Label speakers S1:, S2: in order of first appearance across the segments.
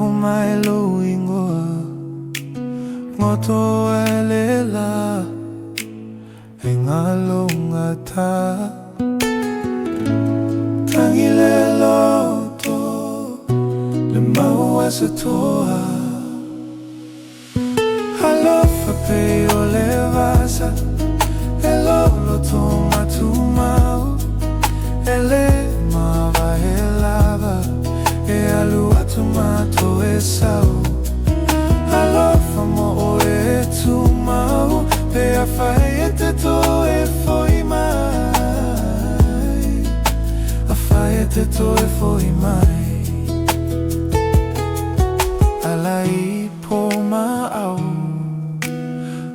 S1: mai lo ingoa ngoto elela engalo ngata tangile loto le mau asatoa halofa pe o le vasa elo loto matumau ele mava helava e alua tomato e sau alofa mo o e tumau pe afai ete toe fo mai afai ete toe fo mai alai po mau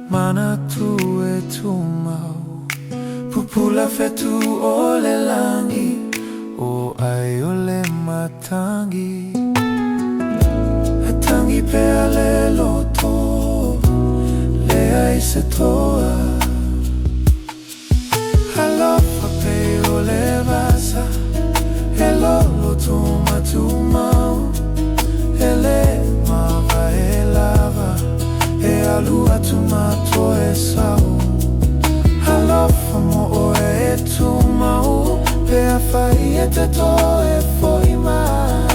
S1: mana tu e tumau pupula fetu o le langi o ai o le matangi atangi pe ale loto le ai se toa halofa pe o le vasa e loto matumau e le mava e lava e alua tomato e sau halofa mo o e tumau pe afai ete toe fo mai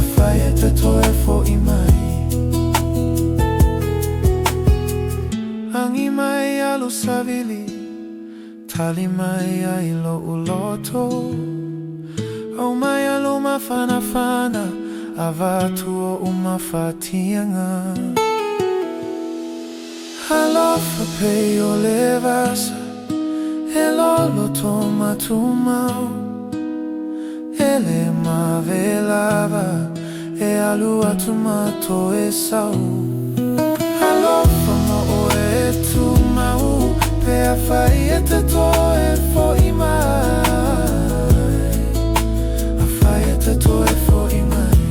S1: afai ete toe fo mai angi mai alu savili tali mai ai lo uloto au mai alu mafana fana avatu o umafatianga halofa pe o le vasa elo loto matumau ele mave lava e alua tomato e sau halofa mo o e tumau pe afai ete toe fo mai afai ete toe fo mai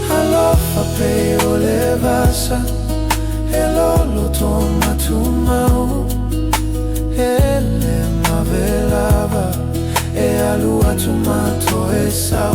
S1: halofa pe o le vasa elo loto matumau ele mave lava e alua tomato e sau